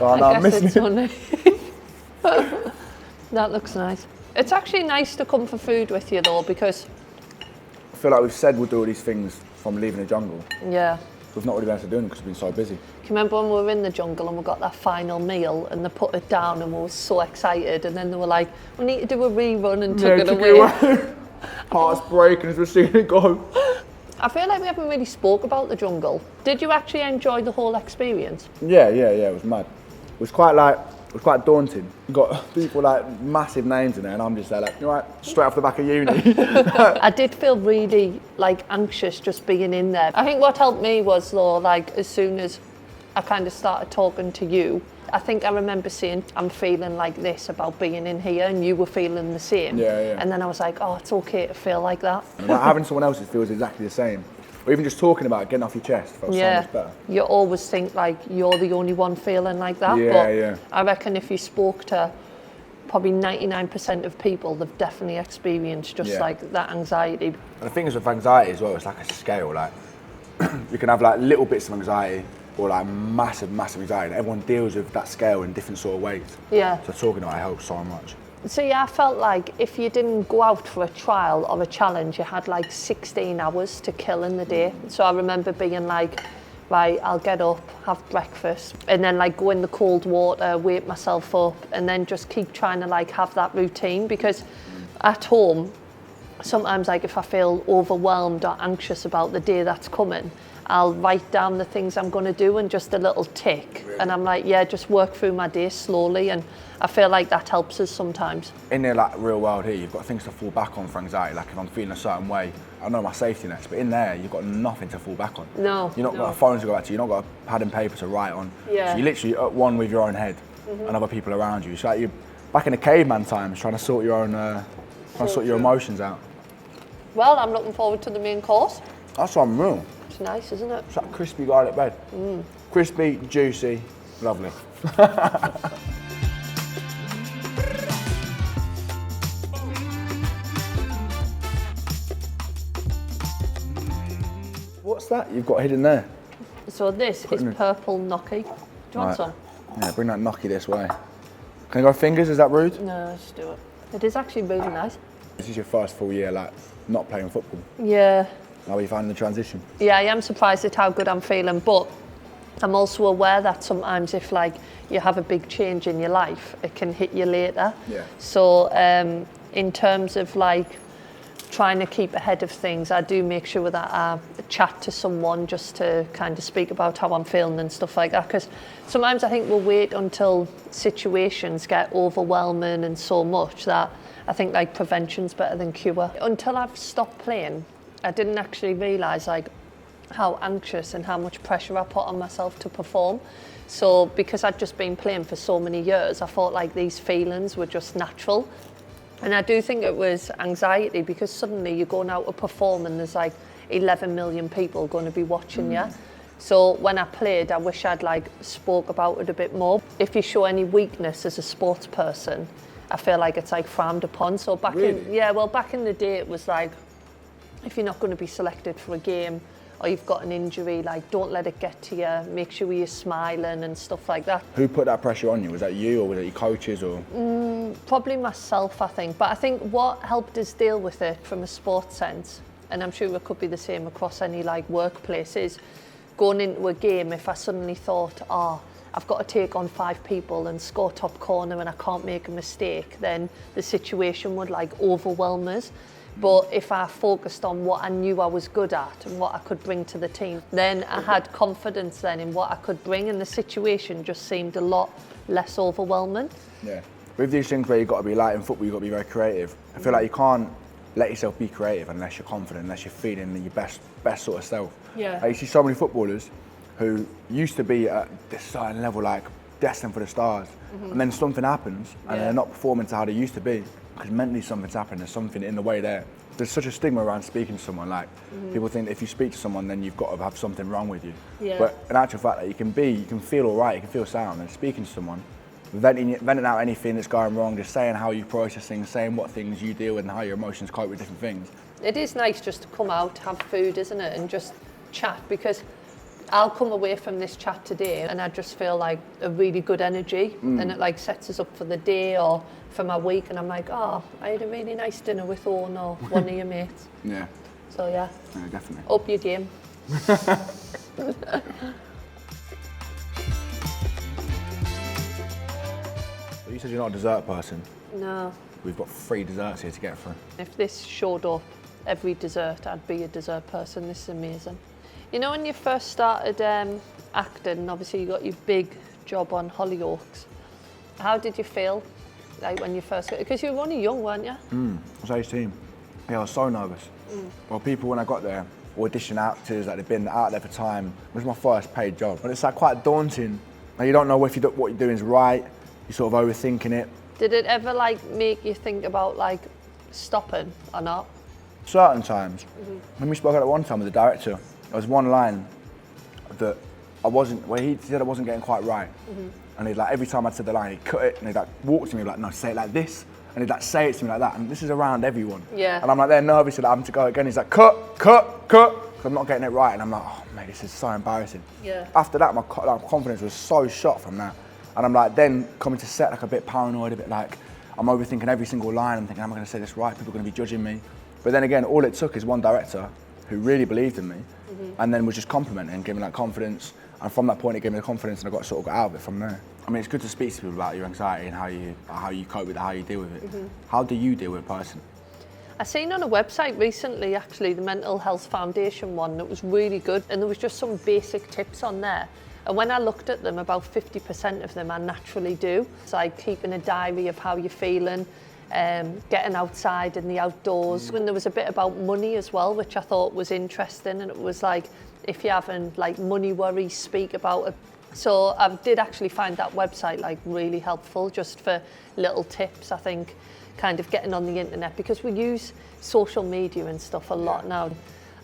Oh, no, I I'm guess missing it's it. funny. That looks nice. It's actually nice to come for food with you though, because I feel like we've said we'll do all these things from leaving the jungle. yeah. We've not really been able to do them because we've been so busy. Do you remember when we were in the jungle and we got that final meal and they put it down and we were so excited, and then they were like, we need to do a rerun, and took it away. Hearts breaking as we're seeing it go. I feel like we haven't really spoke about the jungle. Did you actually enjoy the whole experience? Yeah, it was mad. It was quite daunting. You got people like massive names in there, and I'm just there like, you right, straight off the back of uni. I did feel really like anxious just being in there. I think what helped me was though, like as soon as I kind of started talking to you, I think I remember saying, I'm feeling like this about being in here, and you were feeling the same. Yeah. And then I was like, oh, it's okay to feel like that. And like having someone else that feels exactly the same, or even just talking about it, getting off your chest, felt so much better. You always think like you're the only one feeling like that. Yeah. I reckon if you spoke to probably 99% of people, they've definitely experienced just like that anxiety. And the thing is with anxiety as well, it's like a scale. Like you can have like little bits of anxiety or like massive anxiety. And everyone deals with that scale in different sort of ways. Yeah. So talking about it helps so much. So yeah, I felt like if you didn't go out for a trial or a challenge, you had like 16 hours to kill in the day. So I remember being like, right, I'll get up, have breakfast, and then like go in the cold water, wake myself up, and then just keep trying to like have that routine, because at home, sometimes like if I feel overwhelmed or anxious about the day that's coming, I'll write down the things I'm going to do and just a little tick. Really? And I'm like, yeah, just work through my day slowly. And I feel like that helps us sometimes. In the like real world here, you've got things to fall back on for anxiety. Like if I'm feeling a certain way, I know my safety nets, but in there, you've got nothing to fall back on. No. You've not got a phone to go back to, you've not got a pad and paper to write on. Yeah. So you're literally at one with your own head and other people around you. It's like you're back in the caveman times trying to sort your own, your emotions out. Well, I'm looking forward to the main course. That's unreal. It's nice, isn't it? It's like crispy garlic bread. Crispy, juicy, lovely. What's that you've got hidden there? So this is purple gnocchi. Do you want some? Yeah, bring that gnocchi this way. Can I go fingers? Is that rude? No, let's do it. It is actually really nice. This is your first full year, like, not playing football. Yeah. How are you finding the transition? Yeah, I am surprised at how good I'm feeling, but I'm also aware that sometimes if like you have a big change in your life, it can hit you later. Yeah. So in terms of like trying to keep ahead of things, I do make sure that I chat to someone just to kind of speak about how I'm feeling and stuff like that, because sometimes I think we'll wait until situations get overwhelming and so much that I think like prevention's better than cure. Until I've stopped playing, I didn't actually realise like how anxious and how much pressure I put on myself to perform. So because I'd just been playing for so many years, I thought like these feelings were just natural. And I do think it was anxiety, because suddenly you're going out to perform and there's like 11 million people going to be watching you. So when I played, I wish I'd like spoke about it a bit more. If you show any weakness as a sports person, I feel like it's like frowned upon. So back back in the day, it was like, if you're not going to be selected for a game or you've got an injury, like don't let it get to you, make sure you're smiling and stuff like that. Who put that pressure on you? Was that you or was it your coaches or? Probably myself, I think. But I think what helped us deal with it from a sports sense, and I'm sure it could be the same across any like workplace, is going into a game, if I suddenly thought, I've got to take on 5 people and score top corner and I can't make a mistake, then the situation would like overwhelm us. But if I focused on what I knew I was good at and what I could bring to the team, then I had confidence then in what I could bring, and the situation just seemed a lot less overwhelming. Yeah. With these things where you've got to be light in football, you've got to be very creative. I feel like you can't let yourself be creative unless you're confident, unless you're feeling your best sort of self. Yeah. You see so many footballers who used to be at this certain level, like destined for the stars, and then something happens and they're not performing to how they used to be. Because mentally something's happened, there's something in the way there. There's such a stigma around speaking to someone, like people think that if you speak to someone then you've got to have something wrong with you. Yeah. But in actual fact, like, you can feel all right, you can feel sound, and speaking to someone, venting out anything that's going wrong, just saying how you process things, saying what things you deal with and how your emotions cope with different things. It is nice just to come out, have food, isn't it, and just chat, because I'll come away from this chat today and I just feel like a really good energy and it like sets us up for the day or for my week, and I'm like, oh, I had a really nice dinner with Owen or one of your mates. Yeah. So yeah. Yeah, definitely. Up your game. You said you're not a dessert person. No. We've got 3 desserts here to get through. If this showed up every dessert, I'd be a dessert person. This is amazing. You know, when you first started acting, obviously you got your big job on Hollyoaks. How did you feel, like when you first got? Because you were only young, weren't you? I was 18. Yeah, I was so nervous. Well, people when I got there, audition actors that had been out there for time. It was my first paid job, but it's like quite daunting. Like, you don't know if what you're doing is right. You're sort of overthinking it. Did it ever like make you think about like stopping or not? Certain times. When we spoke at one time with the director, there was one line that he said I wasn't getting quite right. And he'd like, every time I'd said the line, he'd cut it and he'd like walk to me like, no, say it like this. And he'd like say it to me like that. And this is around everyone. Yeah. And I'm like, they're nervous that I'm to go again. He's like, cut. Because I'm not getting it right. And I'm like, oh mate, this is so embarrassing. Yeah. After that, my confidence was so shot from that. And I'm like, then coming to set like a bit paranoid, a bit like, I'm overthinking every single line. I'm thinking, am I going to say this right? People are going to be judging me. But then again, all it took is one director who really believed in me and then was just complimenting and giving me that confidence. And from that point, it gave me the confidence and I got got out of it from there. I mean, it's good to speak to people about your anxiety and how you cope with it, how you deal with it. How do you deal with it personally? I seen on a website recently, actually, the Mental Health Foundation one, that was really good. And there was just some basic tips on there. And when I looked at them, about 50% of them I naturally do. It's like keeping a diary of how you're feeling, getting outside in the outdoors. When there was a bit about money as well, which I thought was interesting, and it was like, if you're having like money worries, speak about it. So I did actually find that website like really helpful, just for little tips, I think, kind of getting on the internet, because we use social media and stuff a lot now.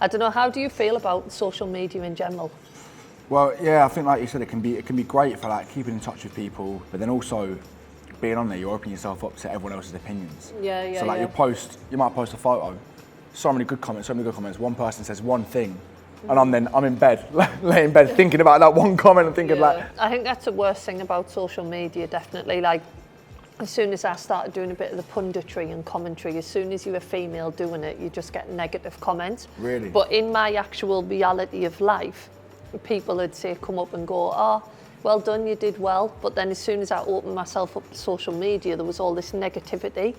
I don't know, how do you feel about social media in general? Well, yeah, I think like you said, it can be great for like keeping in touch with people, but then also being on there, you're opening yourself up to everyone else's opinions. Yeah. So like you might post a photo, so many good comments. One person says one thing, and I'm in bed, laying in bed, thinking about that one comment and thinking like. I think that's the worst thing about social media, definitely. Like, as soon as I started doing a bit of the punditry and commentary, as soon as you're a female doing it, you just get negative comments. Really? But in my actual reality of life, people would say, come up and go, oh, well done, you did well. But then as soon as I opened myself up to social media, there was all this negativity.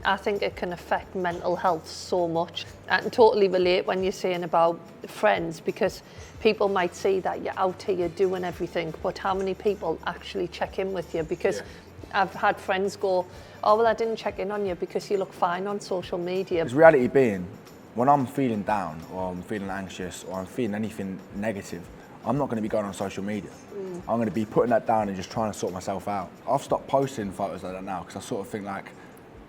I think it can affect mental health so much. I can totally relate when you're saying about friends, because people might see that you're out here doing everything, but how many people actually check in with you? Because I've had friends go, oh, well, I didn't check in on you because you look fine on social media. Because reality being, when I'm feeling down or I'm feeling anxious or I'm feeling anything negative, I'm not going to be going on social media. I'm going to be putting that down and just trying to sort myself out. I've stopped posting photos like that now because I sort of think like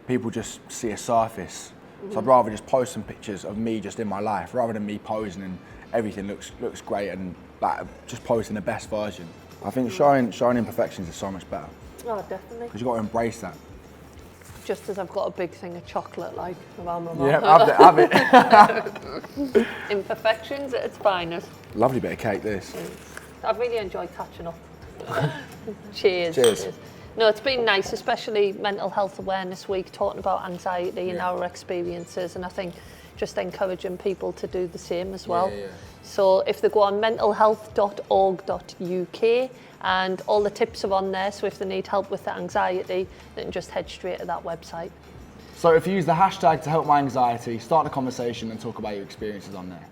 people just see a surface. So I'd rather just post some pictures of me just in my life rather than me posing and everything looks great and like just posting the best version. I think showing imperfections is so much better. Oh, definitely. Because you've got to embrace that. Just as I've got a big thing of chocolate, like, around my mouth. Yeah, have it. Imperfections at its finest. Lovely bit of cake, this. I've really enjoyed catching up. Cheers. Cheers. No, it's been nice, especially Mental Health Awareness Week, talking about anxiety and our experiences, and I think just encouraging people to do the same as well. So if they go on mentalhealth.org.uk, and all the tips are on there, so if they need help with the anxiety, they can just head straight to that website. So if you use the hashtag to help my anxiety, start the conversation and talk about your experiences on there.